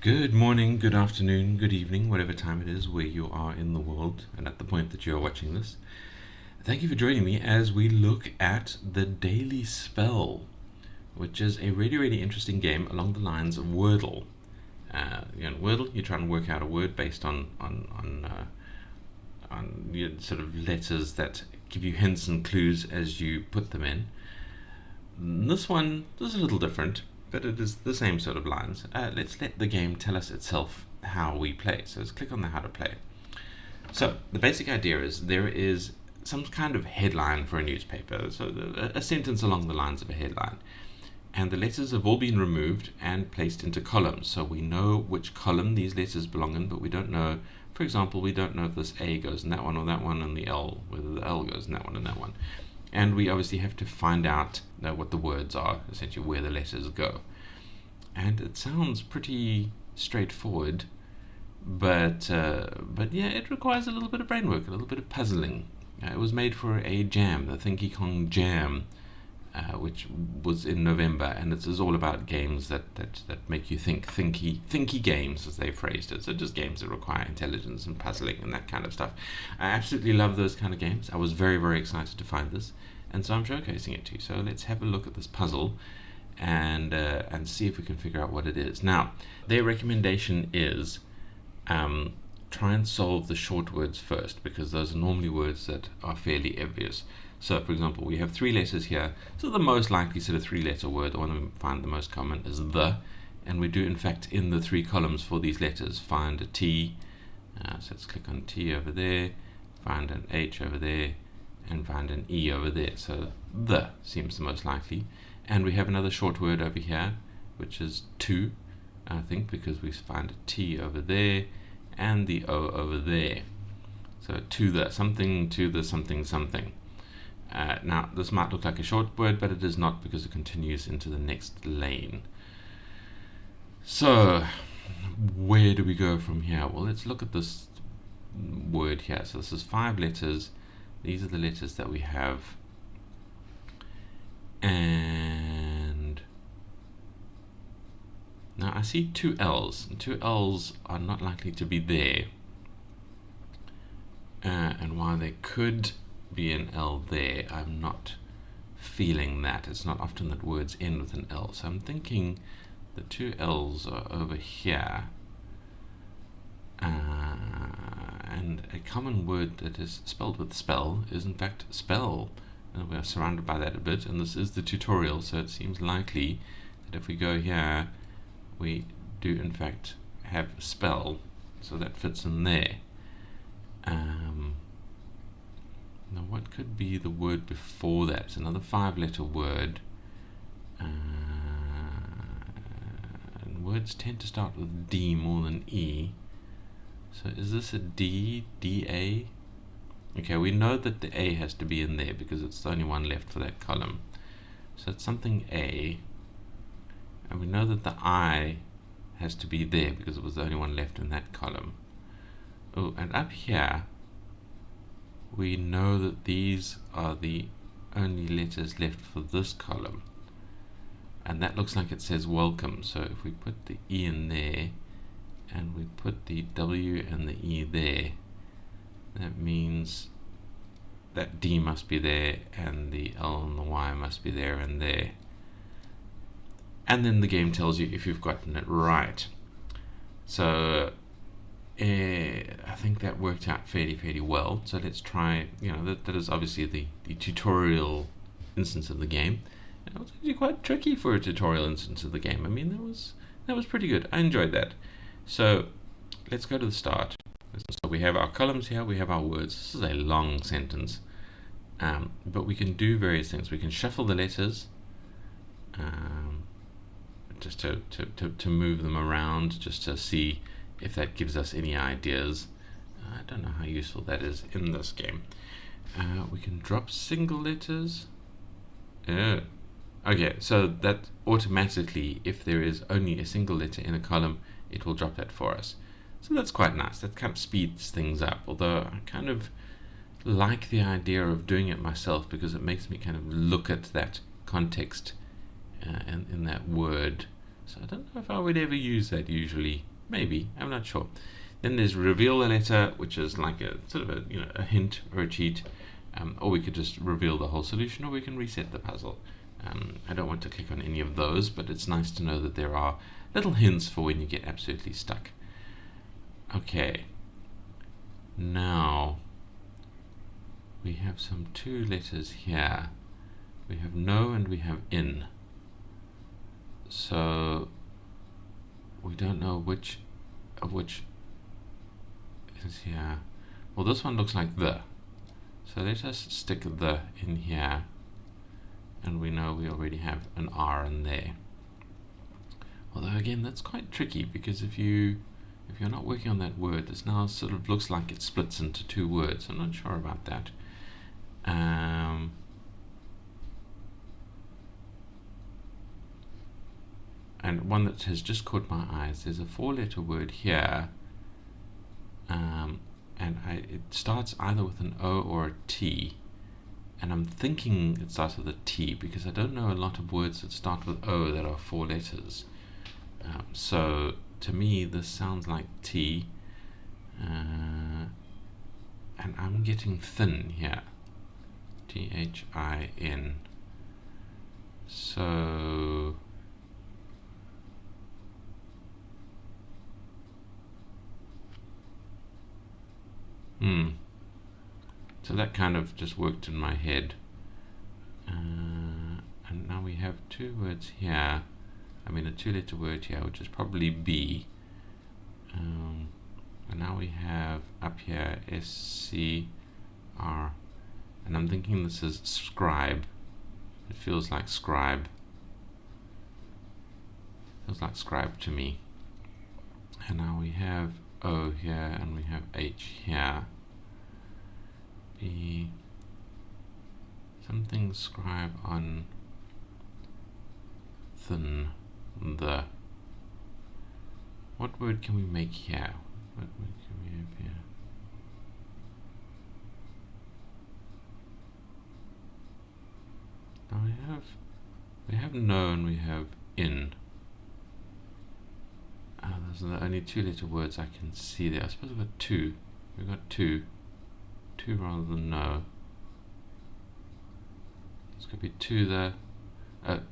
Good morning, good afternoon, good evening, whatever time it is where you are in the world and at the point that you're watching this. Thank you for joining me as we look at the Daily Spell, which is a really interesting game along the lines of Wordle. In Wordle, you're trying to work out a word based on your sort of letters that give you hints and clues as you put them in. This one is a little different, but it is the same sort of lines. Let's let the game tell us itself how we play. So let's click on the how to play. So the basic idea is there is some kind of headline for a newspaper, so a sentence along the lines of a headline. And the letters have all been removed and placed into columns. So we know which column these letters belong in, but we don't know, for example, we don't know if this A goes in that one or that one, and the L, whether the L goes in that one and that one. And we obviously have to find out what the words are, essentially where the letters go. And it sounds pretty straightforward, but yeah, it requires a little bit of brain work, a little bit of puzzling. It was made for a jam, the Thinky Kong Jam, which was in November, and it is all about games that make you think, thinky games, as they phrased it. So just games that require intelligence and puzzling and that kind of stuff. I absolutely love those kind of games. I was very excited to find this, and so I'm showcasing it to you. So let's have a look at this puzzle and see if we can figure out what it is. Now, their recommendation is try and solve the short words first, because those are normally words that are fairly obvious. So, for example, we have three letters here. So the most likely sort of three-letter word, the one we find the most common, is the. And we do, in fact, in the three columns for these letters, find a T. So let's click on T over there, find an H over there, and find an E over there. So the seems the most likely. And we have another short word over here, which is to, I think, because we find a T over there and the O over there. So to the something, to the something, something. Now, this might look like a short word, but it is not, because it continues into the next lane. So, where do we go from here? Well, let's look at this word here. So this is 5 letters. These are the letters that we have. And now I see 2 L's. And 2 L's are not likely to be there. And while they could be an L there, I'm not feeling that. It's not often that words end with an L. So I'm thinking the 2 L's are over here. And a common word that is spelled with spell is in fact spell. And we are surrounded by that a bit, and this is the tutorial, so it seems likely that if we go here, we do in fact have spell, so that fits in there. Now, what could be the word before that? It's another 5-letter word. And words tend to start with D more than E. So is this a D? D-A? Okay, we know that the A has to be in there because it's the only one left for that column. So it's something A. And we know that the I has to be there because it was the only one left in that column. Oh, and up here, we know that these are the only letters left for this column. And that looks like it says welcome. So if we put the E in there, and we put the W and the E there, that means that D must be there, and the L and the Y must be there and there. And then the game tells you if you've gotten it right. So I think that worked out fairly well. So let's try, that is obviously the tutorial instance of the game. It was actually quite tricky for a tutorial instance of the game. I mean, that was pretty good. I enjoyed that. So let's go to the start. So we have our columns here, we have our words. This is a long sentence, but we can do various things. We can shuffle the letters, just to move them around, just to see if that gives us any ideas. I don't know how useful that is in this game. We can drop single letters. Okay, so that automatically, if there is only a single letter in a column, it will drop that for us. So that's quite nice. That kind of speeds things up, although I kind of like the idea of doing it myself because it makes me kind of look at that context in that word. So I don't know if I would ever use that usually Maybe, I'm not sure. Then there's reveal a letter, which is like a sort of a hint or a cheat, or we could just reveal the whole solution, or we can reset the puzzle. I don't want to click on any of those, but it's nice to know that there are little hints for when you get absolutely stuck. Okay, now we have some 2 letters here. We have no and we have in. So we don't know which of which is here. Well, this one looks like the. So let us stick the in here. And we know we already have an R in there. Although again, that's quite tricky, because if you're not working on that word, this now sort of looks like it splits into 2 words. I'm not sure about that. And one that has just caught my eyes, there's a 4-letter word here, and it starts either with an O or a T, and I'm thinking it starts with a T because I don't know a lot of words that start with O that are 4 letters. So to me this sounds like T, and I'm getting thin here, T-H-I-N. So so that kind of just worked in my head. And now we have 2 words here. I mean a 2-letter word here, which is probably B. And now we have up here S-C-R. And I'm thinking this is scribe. It feels like scribe. Feels like scribe to me. And now we have O here and we have H here. B. Something scribe on thin. The. What word can we make here? What word can we have here? Now we have no and we have in. Those are the only 2-letter words I can see there. I suppose we've got 2. We've got 2. 2 rather than no. This could be 2 there.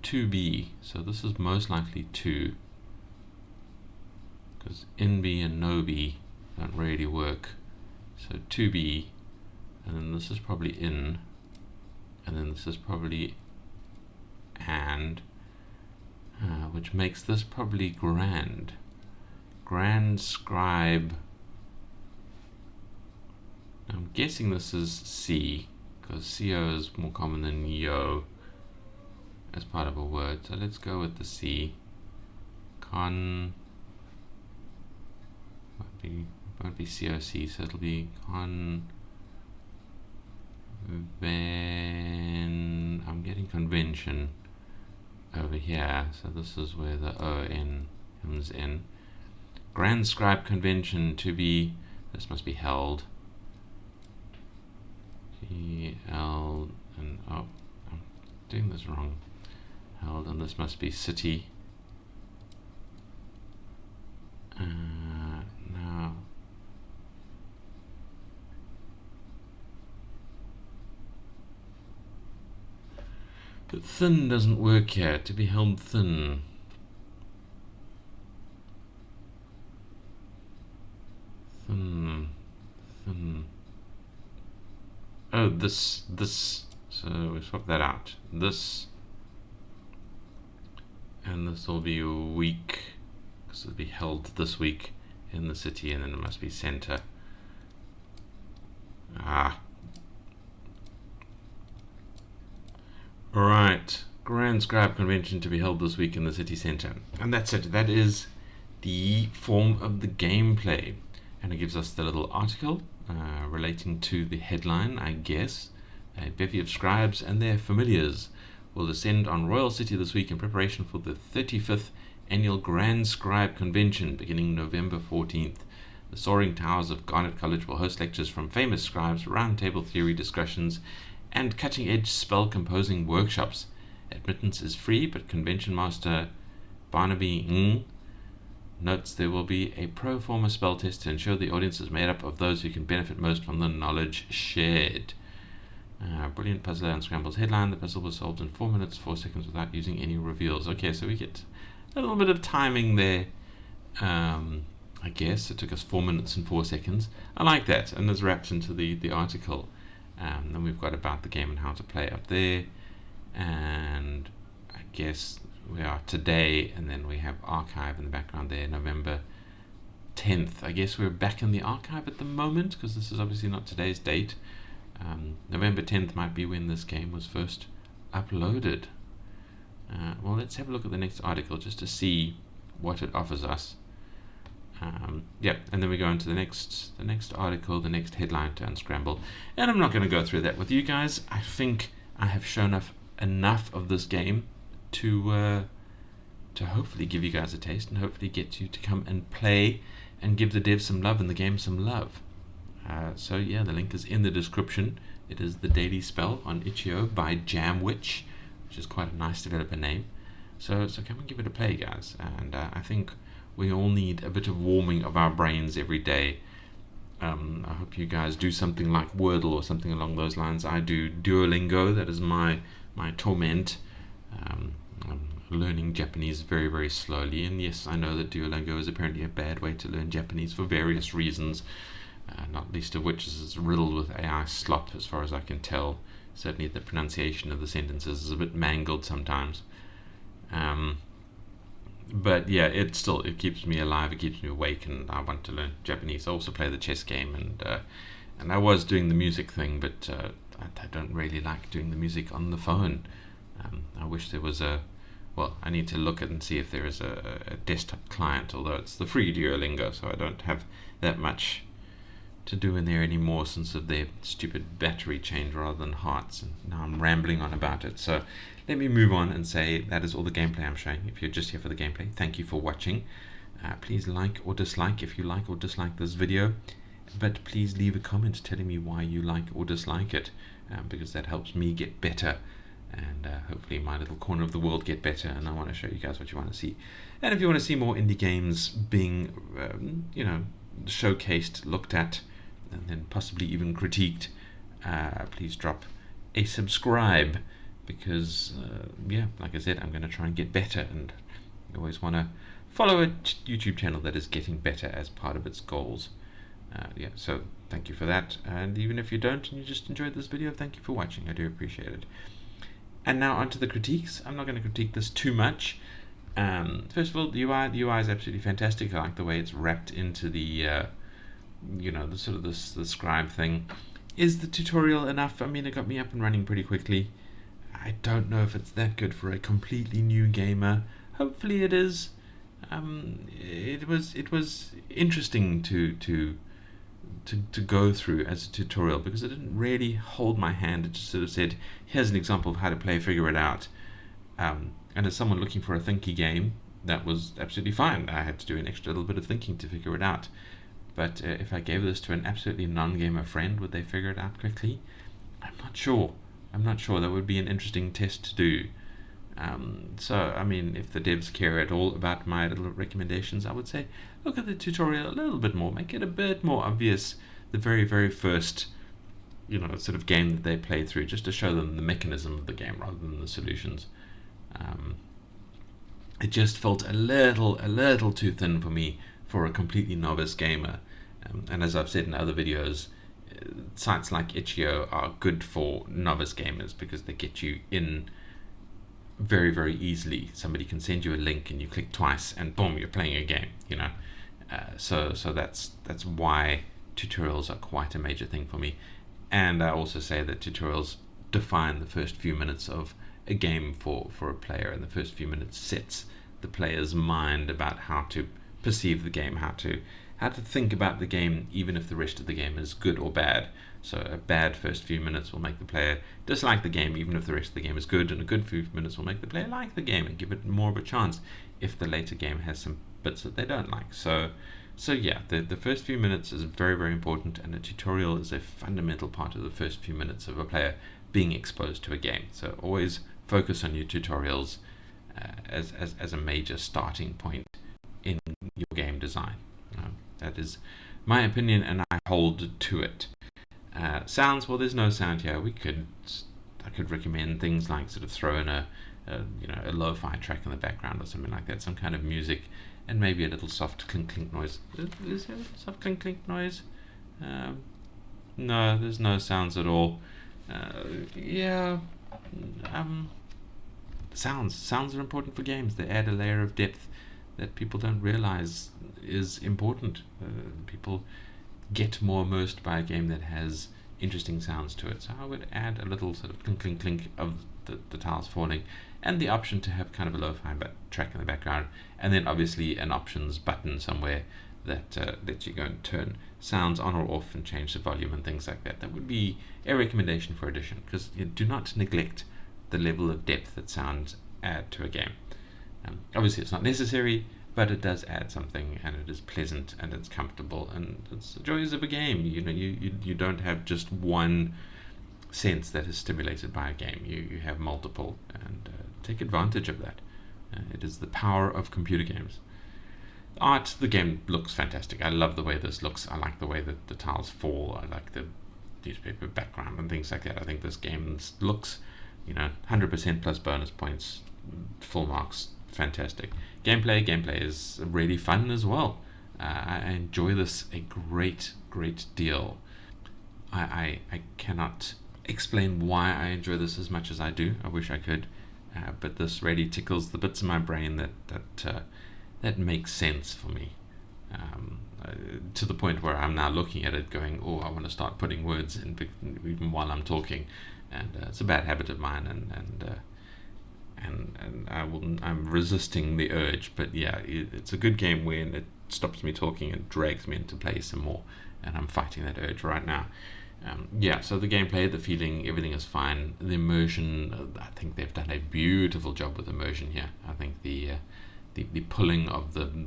2B. So this is most likely 2. Because in B and no B don't really work. So 2B. And then this is probably in. And then this is probably and. Which makes this probably grand. Grand scribe. I'm guessing this is C, because CO is more common than yo as part of a word. So let's go with the C. Con won't be COC, so it'll be con. I'm getting convention over here, so this is where the O-N comes in. Grand scribe convention to be, this must be held. G-L, and oh, I'm doing this wrong. Held, and this must be city. Now, but thin doesn't work here. To be held thin. Thin. Oh, this. So we swap that out. This. And this will be a week, because it'll be held this week in the city, and then it must be center. Alright, Grand Scribe Convention to be held this week in the city center. And that's it. That is the form of the gameplay. And it gives us the little article relating to the headline, I guess. A bevy of scribes and their familiars will descend on Royal City this week in preparation for the 35th Annual Grand Scribe Convention beginning November 14th. The soaring towers of Garnet College will host lectures from famous scribes, roundtable theory discussions, and cutting-edge spell-composing workshops. Admittance is free, but Convention Master Barnaby notes there will be a pro forma spell test to ensure the audience is made up of those who can benefit most from the knowledge shared. Brilliant puzzler unscrambles headline. The puzzle was solved in 4 minutes 4 seconds without using any reveals. Okay, so we get a little bit of timing there. I guess it took us 4 minutes and 4 seconds. I like that, and this wraps into the article. Then we've got about the game and how to play up there, and I guess we are today, and then we have archive in the background there, November 10th. I guess we're back in the archive at the moment because this is obviously not today's date. November 10th might be when this game was first uploaded. Well, let's have a look at the next article just to see what it offers us. Yeah, and then we go into the next article, the next headline to unscramble. And I'm not going to go through that with you guys. I think I have shown enough of this game to hopefully give you guys a taste and hopefully get you to come and play and give the devs some love and the game some love. So yeah, the link is in the description. It is the Daily Spell on itch.io by Jamwitch, which is quite a nice developer name. So come and give it a play, guys. And I think we all need a bit of warming of our brains every day. I hope you guys do something like Wordle or something along those lines. I do Duolingo. That is my torment. I'm learning Japanese very, very slowly. And yes, I know that Duolingo is apparently a bad way to learn Japanese for various reasons. Not least of which is it's riddled with AI slop, as far as I can tell. Certainly the pronunciation of the sentences is a bit mangled sometimes. But yeah, it keeps me alive, it keeps me awake, and I want to learn Japanese. I also play the chess game, and I was doing the music thing, but I don't really like doing the music on the phone. I wish there was I need to look at and see if there is a desktop client, although it's the free Duolingo, so I don't have that much to do in there anymore since of their stupid battery change rather than hearts, and now I'm rambling on about it. So let me move on and say that is all the gameplay I'm showing. If you're just here for the gameplay, thank you for watching. Please like or dislike if you like or dislike this video, but please leave a comment telling me why you like or dislike it, because that helps me get better, and hopefully my little corner of the world get better, and I want to show you guys what you want to see. And if you want to see more indie games being showcased, looked at, and then possibly even critiqued, please drop a subscribe, because like I said, I'm going to try and get better, and you always want to follow a YouTube channel that is getting better as part of its goals. So thank you for that, and even if you don't and you just enjoyed this video, thank you for watching. I do appreciate it. And now onto the critiques. I'm not going to critique this too much. First of all, the UI is absolutely fantastic. I like the way it's wrapped into the the sort of the scribe thing. Is the tutorial enough? I mean, it got me up and running pretty quickly. I don't know if it's that good for a completely new gamer. Hopefully it is. It was interesting to go through as a tutorial, because it didn't really hold my hand. It just sort of said, here's an example of how to play, figure it out. And as someone looking for a thinky game, that was absolutely fine. I had to do an extra little bit of thinking to figure it out. But if I gave this to an absolutely non-gamer friend, would they figure it out quickly? I'm not sure. That would be an interesting test to do. So, I mean, if the devs care at all about my little recommendations, I would say look at the tutorial a little bit more. Make it a bit more obvious, the very, very first, sort of game that they play through, just to show them the mechanism of the game rather than the solutions. It just felt a little too thin for me for a completely novice gamer. And as I've said in other videos, sites like itch.io are good for novice gamers because they get you in very, very easily. Somebody can send you a link and you click twice and boom, you're playing a game, so that's why tutorials are quite a major thing for me. And I also say that tutorials define the first few minutes of a game for a player, and the first few minutes sets the player's mind about how to perceive the game, how to think about the game, even if the rest of the game is good or bad. So a bad first few minutes will make the player dislike the game, even if the rest of the game is good, and a good few minutes will make the player like the game and give it more of a chance if the later game has some bits that they don't like. So yeah, the first few minutes is very, very important, and a tutorial is a fundamental part of the first few minutes of a player being exposed to a game. So always focus on your tutorials as a major starting point in your design. That is my opinion, and I hold to it. Sounds, well, there's no sound here. I could recommend things like sort of throw in a lo-fi track in the background or something like that, some kind of music, and maybe a little soft clink clink noise. Is there a soft clink clink noise? No, there's no sounds at all. Sounds are important for games. They add a layer of depth that people don't realize is important. People get more immersed by a game that has interesting sounds to it. So I would add a little sort of clink clink clink of the tiles falling, and the option to have kind of a lo-fi track in the background, and then obviously an options button somewhere that lets you go and turn sounds on or off and change the volume and things like that. That would be a recommendation for Edition, because you do not neglect the level of depth that sounds add to a game. Obviously it's not necessary, but it does add something, and it is pleasant, and it's comfortable, and it's the joys of a game. You don't have just one sense that is stimulated by a game. You have multiple, and take advantage of that. It is the power of computer games. Art, the game looks fantastic. I love the way this looks. I like the way that the tiles fall. I like the newspaper background and things like that. I think this game looks, 100% plus bonus points, full marks, fantastic. Gameplay is really fun as well. I enjoy this a great deal. I cannot explain why I enjoy this as much as I do. I wish I could, but this really tickles the bits of my brain that makes sense for me, to the point where I'm now looking at it going, oh, I want to start putting words in even while I'm talking, and it's a bad habit of mine, and I'm resisting the urge. But yeah, it's a good game when it stops me talking and drags me into play some more, and I'm fighting that urge right now. So the gameplay, the feeling, everything is fine. The immersion, I think they've done a beautiful job with immersion here. I think the pulling of the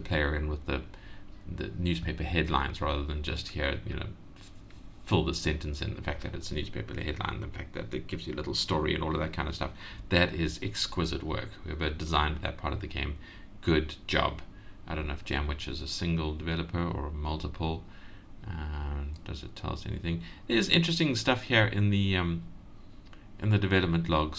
player in with the newspaper headlines, rather than just here, fill the sentence in, the fact that it's a newspaper headline, the fact that it gives you a little story and all of that kind of stuff, that is exquisite work. Whoever designed that part of the game, good job. I don't know if Jamwich is a single developer or a multiple. Does it tell us anything? There's interesting stuff here in the development log.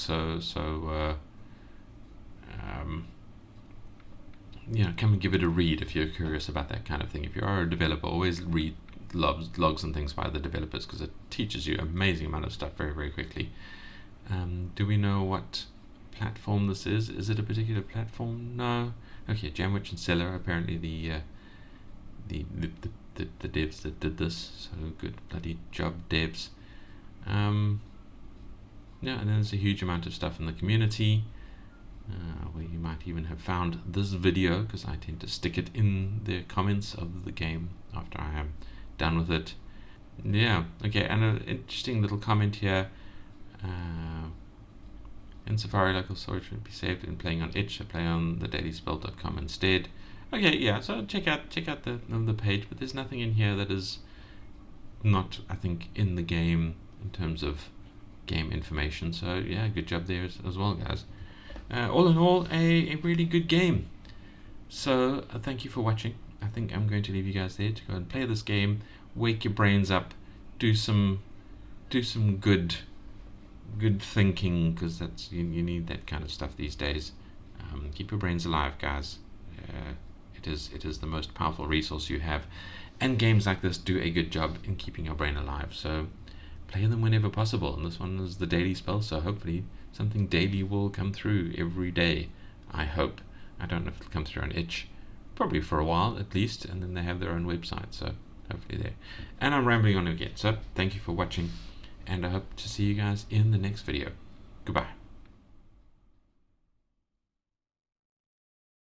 Come and give it a read if you're curious about that kind of thing. If you are a developer, always read logs and things by the developers, because it teaches you an amazing amount of stuff very, very quickly. Do we know what platform this is? Is it a particular platform? No. Okay, Jamwich and Cellar are apparently the devs that did this. So good bloody job, devs. And then there's a huge amount of stuff in the community, where you might even have found this video, because I tend to stick it in the comments of the game after I am done with it. Yeah, okay, and an interesting little comment here. In Safari, local storage would be saved in playing on itch. I play on the dailyspell.com instead. Okay, yeah, so check out the page, but there's nothing in here that is not, I think, in the game in terms of game information. So yeah, good job there as well, guys. All in all, a really good game. So thank you for watching. I think I'm going to leave you guys there to go and play this game, wake your brains up, do some good thinking, because that's you need that kind of stuff these days. Keep your brains alive, guys. It is the most powerful resource you have, and games like this do a good job in keeping your brain alive. So play them whenever possible, and this one is the daily spell, so hopefully something daily will come through every day. I hope. I don't know if it'll come through on itch, probably for a while at least, and then they have their own website, so hopefully there. And I'm rambling on again, so thank you for watching, and I hope to see you guys in the next video. Goodbye.